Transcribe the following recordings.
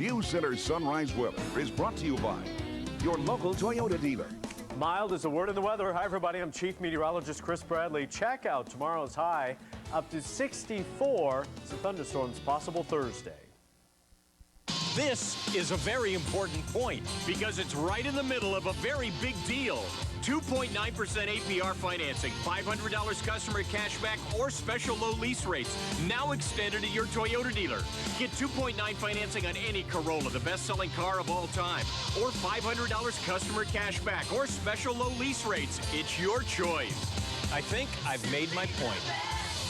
View Center Sunrise Weather is brought to you by your local Toyota dealer. Mild is a word in the weather. Hi, everybody. I'm Chief Meteorologist Chris Bradley. Check out tomorrow's high up to 64. Some thunderstorms possible Thursday. This is a very important point because it's right in the middle of a very big deal. 2.9% APR financing, $500 customer cashback, or special low lease rates. Now extended at your Toyota dealer. Get 2.9 financing on any Corolla, the best-selling car of all time, or $500 customer cashback, or special low lease rates. It's your choice. I think I've made my point.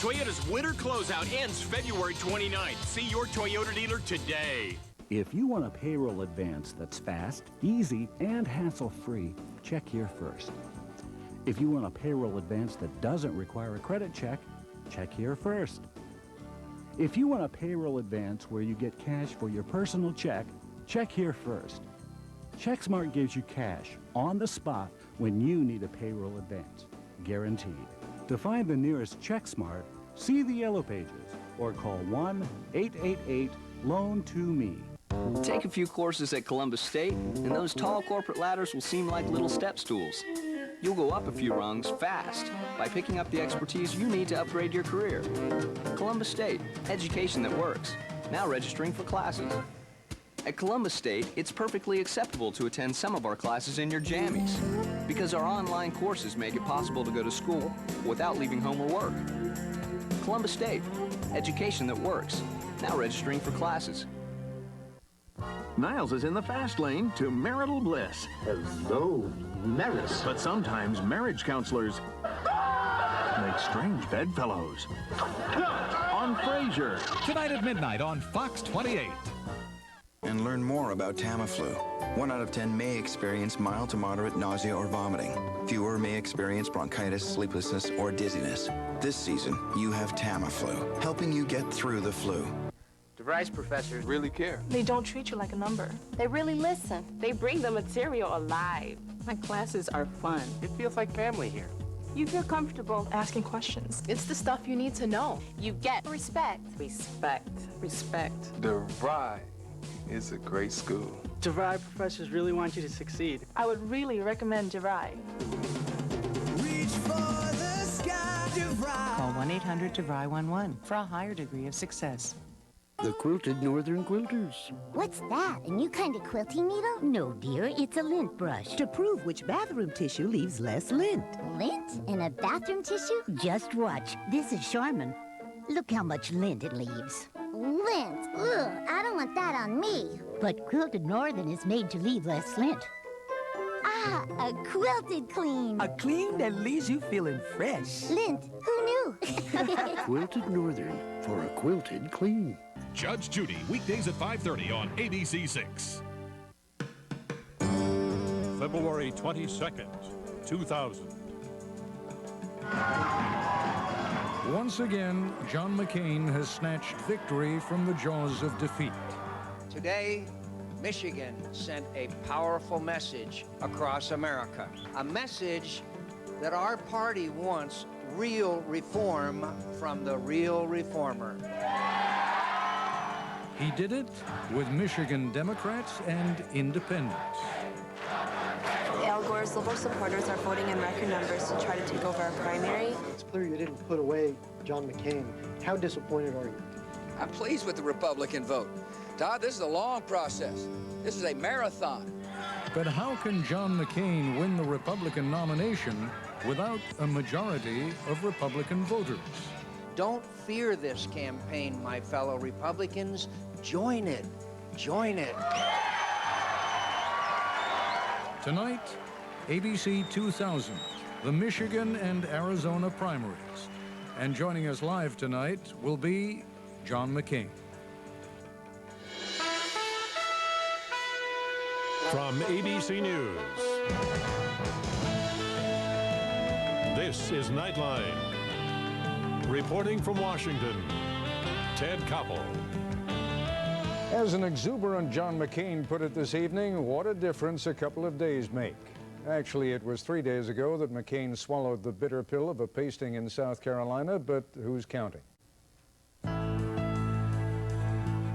Toyota's winter closeout ends February 29th. See your Toyota dealer today. If you want a payroll advance that's fast, easy, and hassle-free, check here first. If you want a payroll advance that doesn't require a credit check here first. If you want a payroll advance where you get cash for your personal check here first. CheckSmart gives you cash on the spot when you need a payroll advance, guaranteed. To find the nearest CheckSmart, see the yellow pages or call 1-888-LOAN-TO-ME. Take a few courses at Columbus State, and those tall corporate ladders will seem like little step stools. You'll go up a few rungs fast by picking up the expertise you need to upgrade your career. Columbus State, education that works. Now registering for classes. At Columbus State, it's perfectly acceptable to attend some of our classes in your jammies because our online courses make it possible to go to school without leaving home or work. Columbus State, education that works. Now registering for classes. Niles is in the fast lane to marital bliss. Hello, Maris. But sometimes marriage counselors make strange bedfellows. On Frasier. Tonight at midnight on Fox 28. And learn more about Tamiflu. 1 out of 10 may experience mild to moderate nausea or vomiting. Fewer may experience bronchitis, sleeplessness, or dizziness. This season, you have Tamiflu, helping you get through the flu. DeVry's professors really care. They don't treat you like a number. They really listen. They bring the material alive. My classes are fun. It feels like family here. You feel comfortable asking questions. It's the stuff you need to know. You get respect. Respect. Respect. DeVry is a great school. DeVry professors really want you to succeed. I would really recommend DeVry. Reach for the sky, DeVry. Call 1-800-DeVry-11 for a higher degree of success. The Quilted Northern Quilters. What's that? A new kind of quilting needle? No, dear. It's a lint brush to prove which bathroom tissue leaves less lint. Lint in a bathroom tissue? Just watch. This is Charmin. Look how much lint it leaves. Lint? Ugh, I don't want that on me. But Quilted Northern is made to leave less lint. Ah, a quilted clean. A clean that leaves you feeling fresh. Lint, who knew? Quilted Northern for a quilted clean. Judge Judy, weekdays at 5:30 on ABC6. February 22nd, 2000. Once again, John McCain has snatched victory from the jaws of defeat. Today, Michigan sent a powerful message across America. A message that our party wants real reform from the real reformer. He did it with Michigan Democrats and independents. Al Gore's liberal supporters are voting in record numbers to try to take over our primary. It's clear you didn't put away John McCain. How disappointed are you? I'm pleased with the Republican vote. Todd, this is a long process. This is a marathon. But how can John McCain win the Republican nomination without a majority of Republican voters? Don't fear this campaign, my fellow Republicans. Join it. Join it. Tonight, ABC 2000, the Michigan and Arizona primaries. And joining us live tonight will be John McCain. From ABC News, this is NightLine. Reporting from Washington, Ted Koppel. As an exuberant John McCain put it this evening, what a difference a couple of days make. Actually, it was 3 days ago that McCain swallowed the bitter pill of a pasting in South Carolina, but who's counting?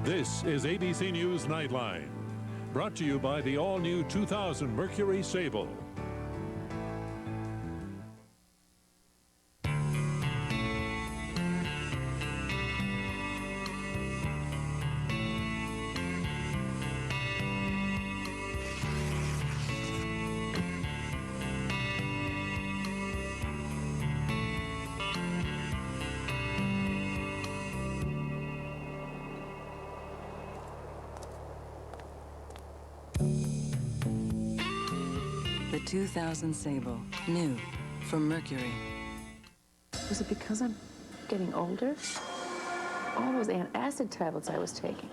This is ABC News Nightline, brought to you by the all-new 2000 Mercury Sable. The 2000 Sable, new from Mercury. Was it because I'm getting older? All those antacid tablets I was taking.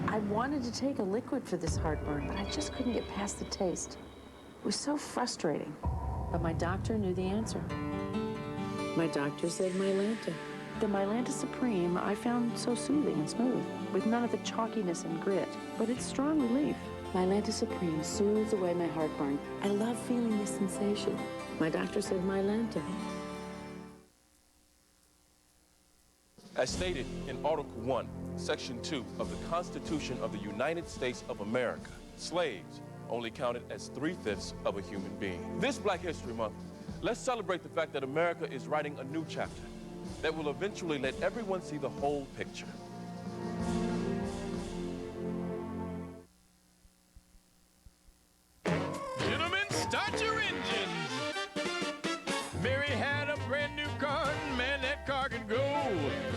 I wanted to take a liquid for this heartburn, but I just couldn't get past the taste. It was so frustrating. But my doctor knew the answer. My doctor said Mylanta. The Mylanta Supreme I found so soothing and smooth, with none of the chalkiness and grit, but it's strong relief. Mylanta Supreme soothes away my heartburn. I love feeling this sensation. My doctor said Mylanta. As stated in Article 1, Section 2 of the Constitution of the United States of America, slaves only counted as 3/5 of a human being. This Black History Month, let's celebrate the fact that America is writing a new chapter that will eventually let everyone see the whole picture. Gentlemen, start your engines. Mary had a brand new car, and man, that car could go.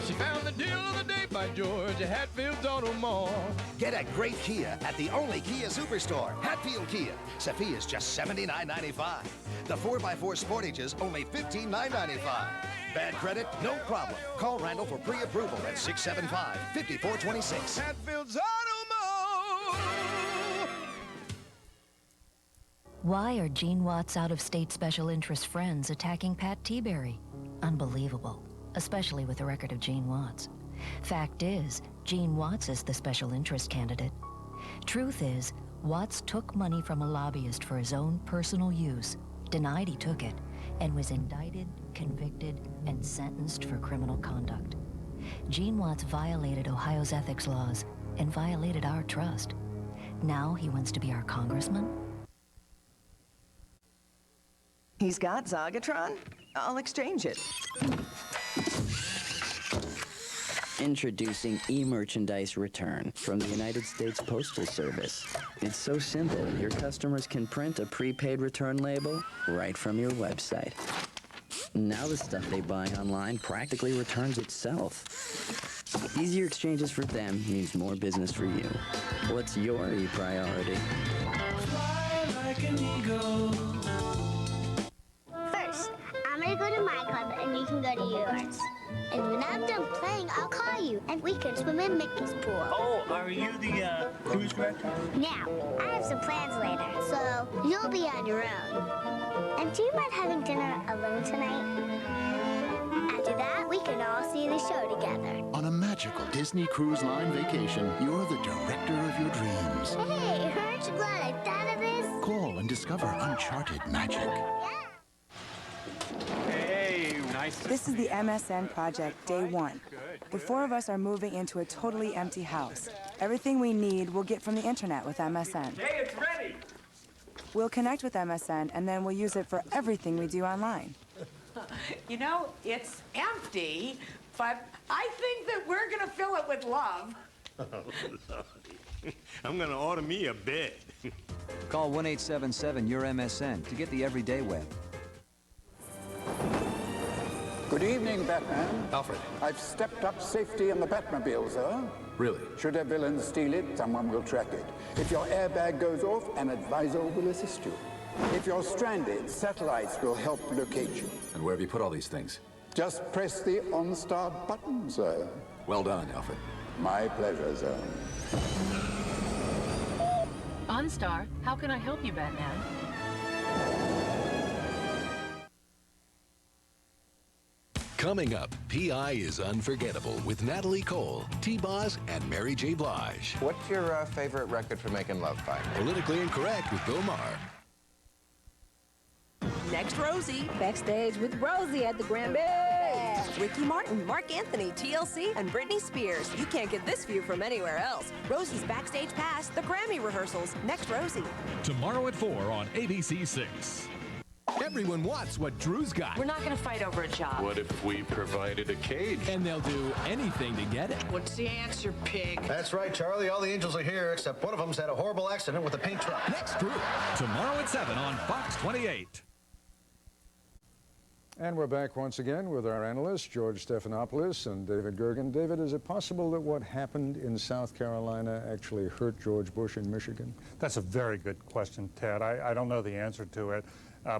She found the deal of the day by George at Hatfield's Automall. Get a great Kia at the only Kia Superstore, Hatfield Kia. Cephea is just $79.95. The 4x4 Sportage is only $15,995. Bad credit? No problem. Call Randall for pre-approval at 675-5426. Hatfield's Automall. Why are Gene Watts' out-of-state special interest friends attacking Pat Tiberi? Unbelievable, especially with the record of Gene Watts. Fact is, Gene Watts is the special interest candidate. Truth is, Watts took money from a lobbyist for his own personal use, denied he took it, and was indicted, convicted, and sentenced for criminal conduct. Gene Watts violated Ohio's ethics laws and violated our trust. Now he wants to be our congressman? He's got Zagatron? I'll exchange it. Introducing e-merchandise return from the United States Postal Service. It's so simple, your customers can print a prepaid return label right from your website. Now the stuff they buy online practically returns itself. Easier exchanges for them means more business for you. What's your e-priority? Fly like an eagle. First, I'm gonna go to my club and you can go to yours. And when I'm done playing, I'll call you and we can swim in Mickey's pool. Oh, are you the cruise director? Now, I have some plans later, so you'll be on your own. And do you mind having dinner alone tonight? After that, we can all see the show together. On a magical Disney Cruise Line vacation, you're the director of your dreams. Hey, aren't you glad I thought of this? Call and discover uncharted magic. This is the MSN project, day one. The four of us are moving into a totally empty house. Everything we need we'll get from the internet with MSN. Hey, it's ready! We'll connect with MSN and then we'll use it for everything we do online. You know, it's empty, but I think that we're gonna fill it with love. I'm gonna order me a bed. Call 1-877-YOUR-MSN to get the everyday web. Good evening, Batman. Alfred. I've stepped up safety in the Batmobile, sir. Really? Should a villain steal it, someone will track it. If your airbag goes off, an advisor will assist you. If you're stranded, satellites will help locate you. And where have you put all these things? Just press the OnStar button, sir. Well done, Alfred. My pleasure, sir. OnStar, how can I help you, Batman? Coming up, PI is Unforgettable with Natalie Cole, T-Boz, and Mary J. Blige. What's your favorite record for making love by? Politically Incorrect with Bill Maher. Next, Rosie. Backstage with Rosie at the Grand Bay. Ricky Martin, Mark Anthony, TLC, and Britney Spears. You can't get this view from anywhere else. Rosie's Backstage Pass, the Grammy rehearsals. Next, Rosie. Tomorrow at 4 on ABC 6. Everyone wants what Drew's got. We're not going to fight over a job. What if we provided a cage? And they'll do anything to get it. What's the answer, pig? That's right, Charlie. All the angels are here, except one of them's had a horrible accident with a paint truck. Next, Drew. Tomorrow at 7 on Fox 28. And we're back once again with our analysts, George Stephanopoulos and David Gergen. David, is it possible that what happened in South Carolina actually hurt George Bush in Michigan? That's a very good question, Ted. I don't know the answer to it,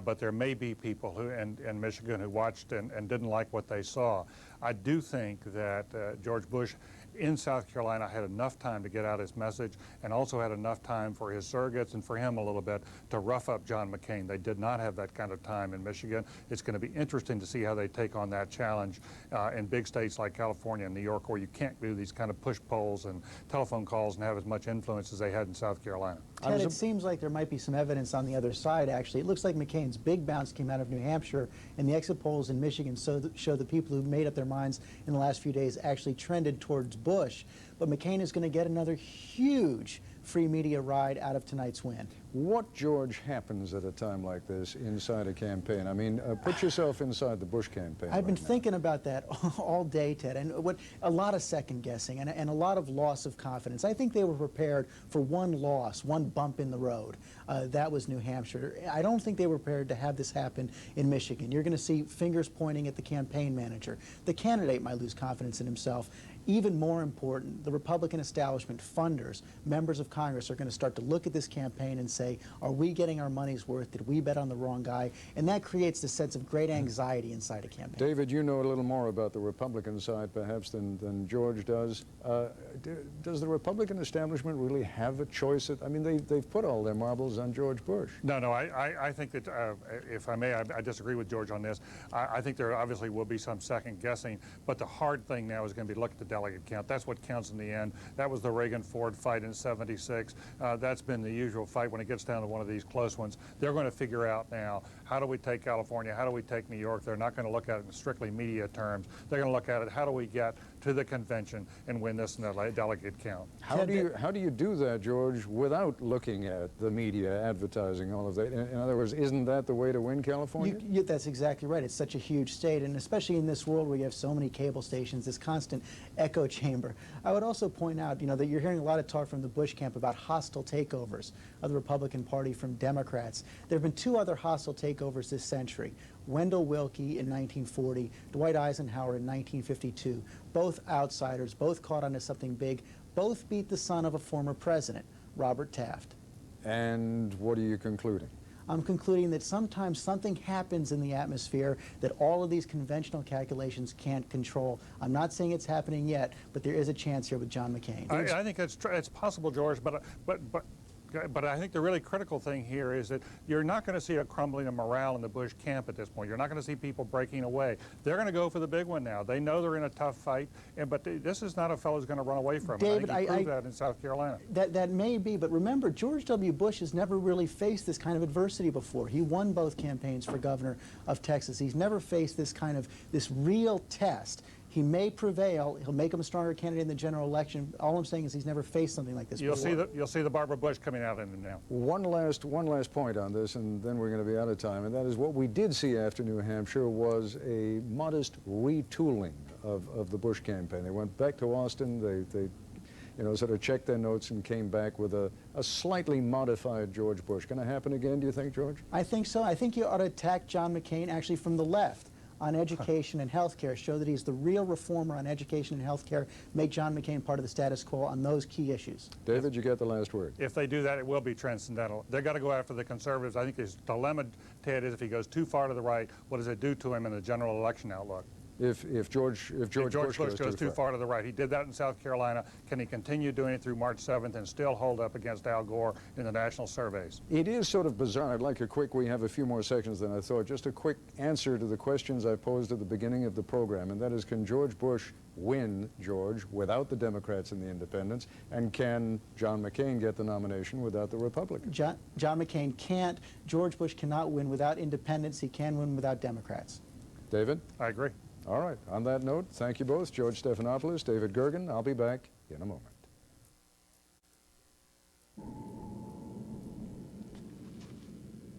but there may be people who in Michigan who watched and didn't like what they saw. I do think that George Bush in South Carolina had enough time to get out his message and also had enough time for his surrogates and for him a little bit to rough up John McCain. They did not have that kind of time in Michigan. It's going to be interesting to see how they take on that challenge in big states like California and New York, where you can't do these kind of push polls and telephone calls and have as much influence as they had in South Carolina. Ted, it seems like there might be some evidence on the other side, actually. It looks like McCain's big bounce came out of New Hampshire, and the exit polls in Michigan show the people who made up their minds in the last few days actually trended towards Bush. But McCain is going to get another huge free media ride out of tonight's win. What, George, happens at a time like this inside a campaign? I mean, put yourself inside the Bush campaign. I've been thinking about that all day, Ted, and a lot of second guessing and a lot of loss of confidence. I think they were prepared for one loss, one bump in the road. That was New Hampshire. I don't think they were prepared to have this happen in Michigan. You're going to see fingers pointing at the campaign manager. The candidate might lose confidence in himself. Even more important, the Republican establishment, funders, members of Congress are going to start to look at this campaign and say, are we getting our money's worth? Did we bet on the wrong guy? And that creates a sense of great anxiety inside a campaign. David, you know a little more about the Republican side, perhaps, than George does. Does the Republican establishment really have a choice? I mean, they've put all their marbles on George Bush. No, I think that, if I may, I disagree with George on this. I think there obviously will be some second guessing, but the hard thing now is going to be look at the delegate count. That's what counts in the end. That was the Reagan-Ford fight in '76. That's been the usual fight when it gets down to one of these close ones. They're going to figure out now, how do we take California? How do we take New York? They're not going to look at it in strictly media terms. They're going to look at it, how do we get to the convention and win this delegate count? How do you do that, George, without looking at the media, advertising, all of that? In other words, isn't that the way to win California? That's exactly right. It's such a huge state, and especially in this world where you have so many cable stations, this constant echo chamber. I would also point out, that you're hearing a lot of talk from the Bush camp about hostile takeovers of the Republican Party from Democrats. There have been two other hostile takeovers this century. Wendell Willkie in 1940, Dwight Eisenhower in 1952. Both outsiders, both caught onto something big, both beat the son of a former president, Robert Taft. And what are you concluding? I'm concluding that sometimes something happens in the atmosphere that all of these conventional calculations can't control. I'm not saying it's happening yet, but there is a chance here with John McCain. I think it's possible, George, but I think the really critical thing here is that you're not going to see a crumbling of morale in the Bush camp at this point. You're not going to see people breaking away. They're going to go for the big one now. They know they're in a tough fight, but this is not a fellow who's going to run away from it. David, I think he proved that in South Carolina. That may be, but remember, George W. Bush has never really faced this kind of adversity before. He won both campaigns for governor of Texas. He's never faced this real test. He may prevail. He'll make him a stronger candidate in the general election. All I'm saying is he's never faced something like this before. You'll see the Barbara Bush coming out in him now. One last point on this, and then we're going to be out of time, and that is what we did see after New Hampshire was a modest retooling of the Bush campaign. They went back to Austin. They sort of checked their notes and came back with a slightly modified George Bush. Going to happen again, do you think, George? I think so. I think you ought to attack John McCain actually from the left on education and health care, show that he's the real reformer on education and health care, make John McCain part of the status quo on those key issues. David, you get the last word. If they do that, it will be transcendental. They've got to go after the conservatives. I think his dilemma, Ted, is if he goes too far to the right, what does it do to him in the general election outlook? If George Bush goes too far to the right. He did that in South Carolina. Can he continue doing it through March 7th and still hold up against Al Gore in the national surveys? It is sort of bizarre. I'd like we have a few more seconds than I thought. Just a quick answer to the questions I posed at the beginning of the program, and that is, can George Bush win, George, without the Democrats and the independents? And can John McCain get the nomination without the Republicans? John McCain can't. George Bush cannot win without independents. He can win without Democrats. David? I agree. All right. On that note, thank you both. George Stephanopoulos, David Gergen. I'll be back in a moment.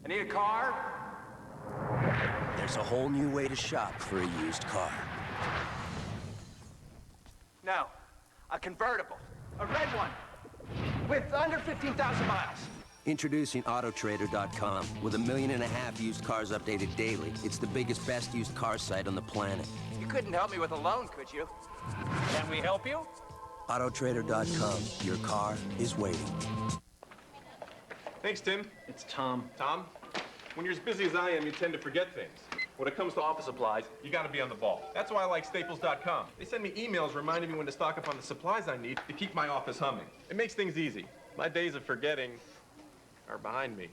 I need a car. There's a whole new way to shop for a used car. No, a convertible, a red one, with under 15,000 miles. Introducing Autotrader.com. With 1.5 million used cars updated daily, it's the biggest, best used car site on the planet. You couldn't help me with a loan, could you? Can we help you? Autotrader.com. Your car is waiting. Thanks, Tim. It's Tom. Tom, when you're as busy as I am, you tend to forget things. When it comes to office supplies, you gotta be on the ball. That's why I like Staples.com. They send me emails reminding me when to stock up on the supplies I need to keep my office humming. It makes things easy. My days of forgetting are behind me.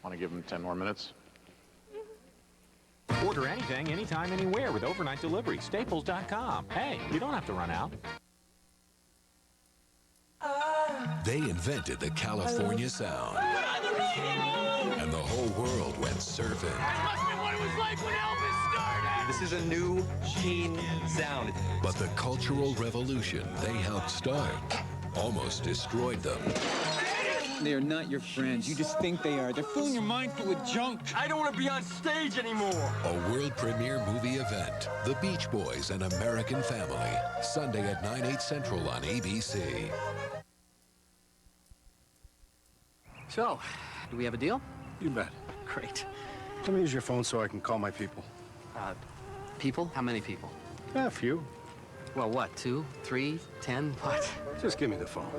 Want to give them 10 more minutes? Order anything, anytime, anywhere with overnight delivery. Staples.com. Hey, you don't have to run out. They invented the California sound. And the whole world went surfing. That must have been what it was like when Elvis started! This is a new, keen sound. But the cultural revolution they helped start almost destroyed them. They are not your friends. You just think they are. They're filling your mind full of junk. I don't want to be on stage anymore. A world premiere movie event. The Beach Boys, An American Family. Sunday at 9/8 Central on ABC. So, do we have a deal? You bet. Great. Let me use your phone so I can call my people. People? How many people? A few. Well, what, 2, 3, 10, what? Just give me the phone.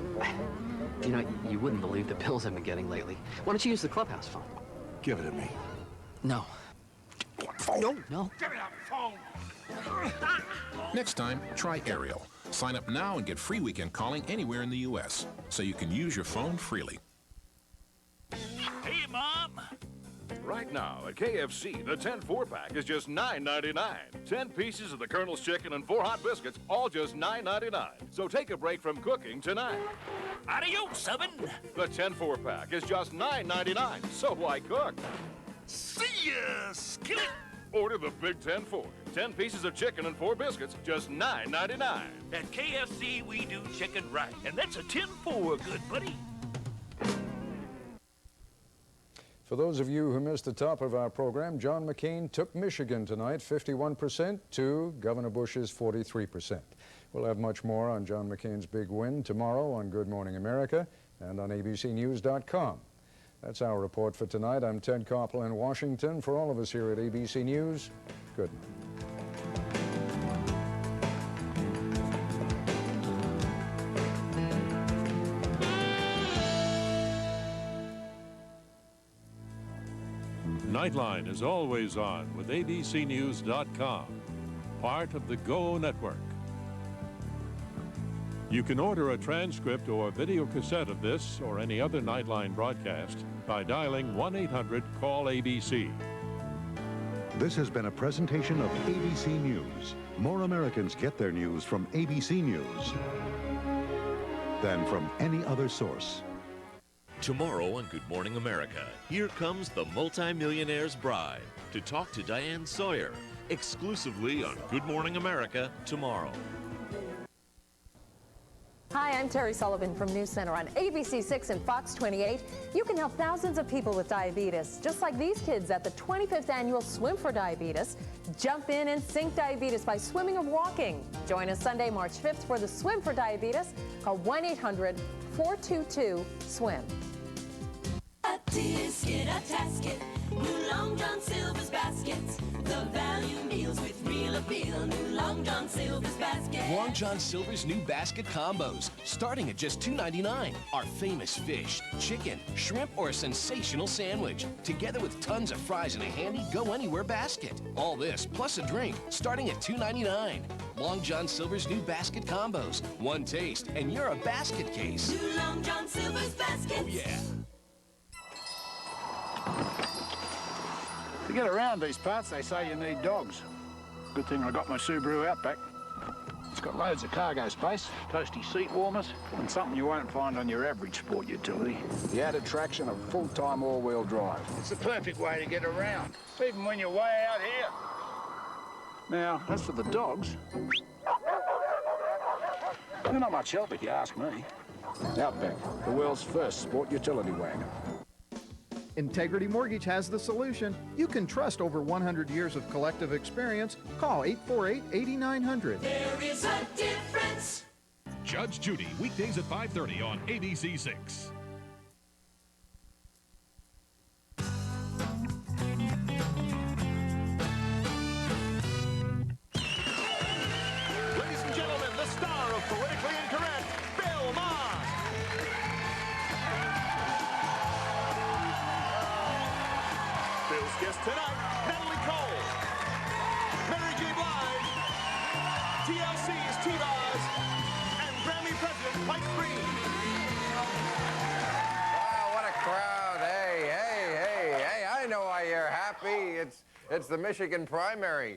You know, you wouldn't believe the bills I've been getting lately. Why don't you use the clubhouse phone? Give it to me. No. No. No. Give me that phone! Next time, try Aerial. Sign up now and get free weekend calling anywhere in the U.S. so you can use your phone freely. Hey, Mom! Right now at KFC, the 10 4-pack is just $9.99. 10 pieces of the Colonel's chicken and 4 hot biscuits, all just $9.99. So take a break from cooking tonight. Adios, seven! The 10 4-pack is just $9.99. So why cook? See ya, skillet! Order the Big 10-4. 10 pieces of chicken and 4 biscuits, just $9.99. At KFC, we do chicken right, and that's a 10-4, good buddy. For those of you who missed the top of our program, John McCain took Michigan tonight, 51% to Governor Bush's 43%. We'll have much more on John McCain's big win tomorrow on Good Morning America and on abcnews.com. That's our report for tonight. I'm Ted Koppel in Washington. For all of us here at ABC News, good night. NightLine is always on with abcnews.com, part of the Go Network. You can order a transcript or video cassette of this or any other NightLine broadcast by dialing 1-800-CALL-ABC. This has been a presentation of ABC News. More Americans get their news from ABC News than from any other source. Tomorrow on Good Morning America, here comes the multimillionaire's bride to talk to Diane Sawyer, exclusively on Good Morning America tomorrow. Hi, I'm Terry Sullivan from News Center on ABC 6 and Fox 28. You can help thousands of people with diabetes, just like these kids at the 25th annual Swim for Diabetes. Jump in and sink diabetes by swimming or walking. Join us Sunday, March 5th for the Swim for Diabetes. Call 1-800-422-SWIM. A tisket, a tasket, new Long John Silver's baskets. The value meals with real appeal, new Long John Silver's basket. Long John Silver's new basket combos, starting at just $2.99. Our famous fish, chicken, shrimp, or a sensational sandwich, together with tons of fries in a handy go-anywhere basket. All this, plus a drink, starting at $2.99. Long John Silver's new basket combos. One taste, and you're a basket case. New Long John Silver's baskets. Oh, yeah. To get around these parts, they say you need dogs. Good thing I got my Subaru Outback. It's got loads of cargo space, toasty seat warmers, and something you won't find on your average sport utility. The added traction of full-time all-wheel drive. It's the perfect way to get around, even when you're way out here. Now, as for the dogs, they're not much help if you ask me. Outback, the world's first sport utility wagon. Integrity Mortgage has the solution. You can trust over 100 years of collective experience. Call 848-8900. There is a difference. Judge Judy, weekdays at 5:30 on ABC 6. Ladies and gentlemen, the star of Politically Incorrect, Bill Maher. Bill's guest tonight, Natalie Cole, Mary J. Blige, TLC's T-Boz, and Grammy President Mike Green. Wow, what a crowd. Hey, I know why you're happy. It's the Michigan primary.